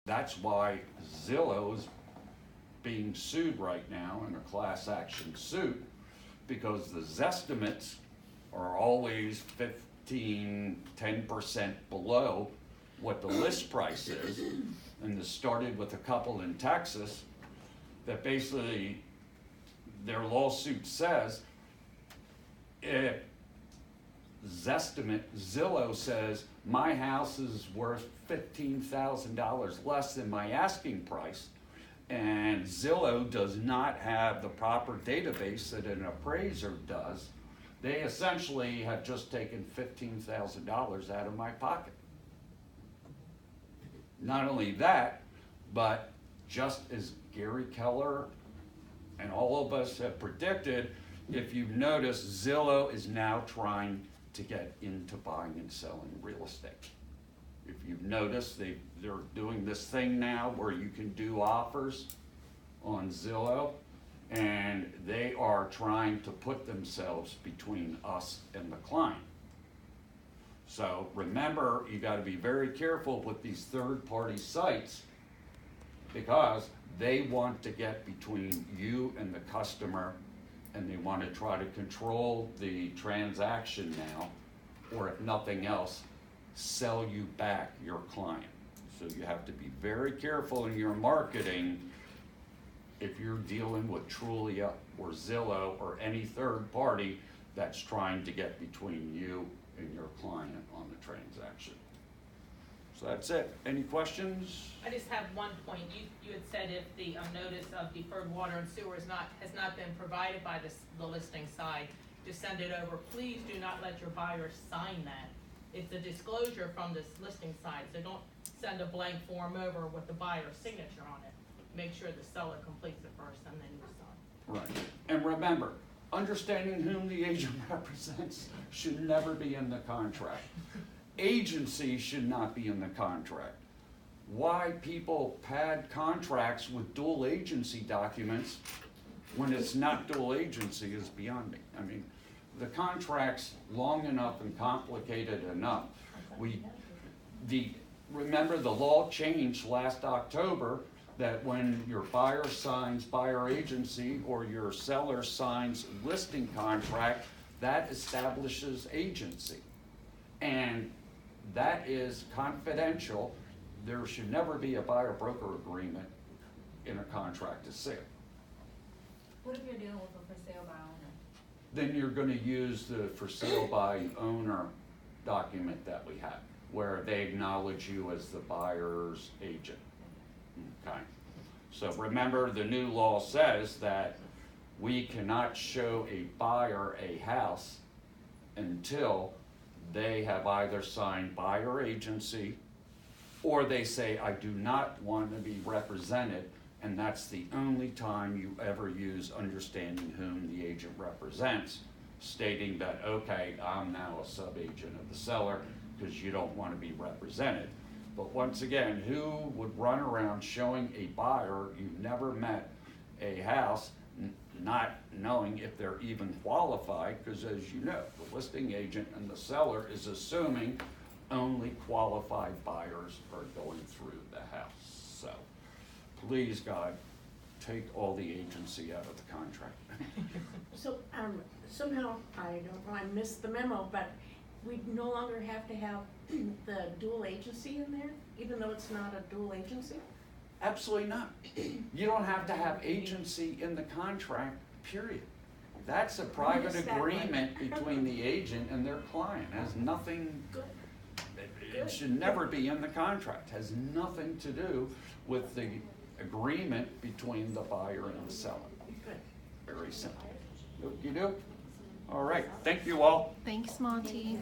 That's why Zillow is being sued right now in a class action suit, because the Zestimates are always 10% below what the list price is. And this started with a couple in Texas that basically their lawsuit says if Zillow says my house is worth $15,000 less than my asking price, and Zillow does not have the proper database that an appraiser does, they essentially have just taken $15,000 out of my pocket. Not only that, but just as Gary Keller and all of us have predicted, if you've noticed, Zillow is now trying to get into buying and selling real estate. If you've noticed, they're doing this thing now where you can do offers on Zillow, and they are trying to put themselves between us and the client. So remember, you got to be very careful with these third-party sites, because they want to get between you and the customer, and they want to try to control the transaction now, or if nothing else, sell you back your client. So you have to be very careful in your marketing if you're dealing with Trulia or Zillow or any third party that's trying to get between you and your client on the transaction. So that's it. Any questions? I just have one point. You had said if the notice of deferred water and sewer has not been provided by the listing side, to send it over. Please do not let your buyers sign that. It's a disclosure from this listing side, so don't send a blank form over with the buyer's signature on it. Make sure the seller completes it first and then you sign. Right. And remember, understanding whom the agent represents should never be in the contract. Agency should not be in the contract. Why people pad contracts with dual agency documents when it's not dual agency is beyond me. I mean, the contract's long enough and complicated enough. Remember, the law changed last October that when your buyer signs buyer agency or your seller signs listing contract, that establishes agency. And that is confidential. There should never be a buyer-broker agreement in a contract to sale. What if you're dealing with a for sale by owner? Then you're going to use the for sale by owner document that we have, where they acknowledge you as the buyer's agent. Okay. So remember, the new law says that we cannot show a buyer a house until they have either signed buyer agency or they say, I do not want to be represented, and that's the only time you ever use understanding whom the agent represents, stating that, okay, I'm now a sub-agent of the seller because you don't want to be represented. But once again, who would run around showing a buyer you've never met a house, not knowing if they're even qualified? Because as you know, the listing agent and the seller is assuming only qualified buyers are going through the house. So please, God, take all the agency out of the contract. So somehow, I don't know, I missed the memo, but we no longer have to have the dual agency in there, even though it's not a dual agency? Absolutely not. You don't have to have agency in the contract, period. That's a private agreement between the agent and their client. It has nothing, Good. it should never be in the contract. It has nothing to do with the agreement between the buyer and the seller. Good. Very simple. Okey-doke. All right, thank you all. Thanks, Monty.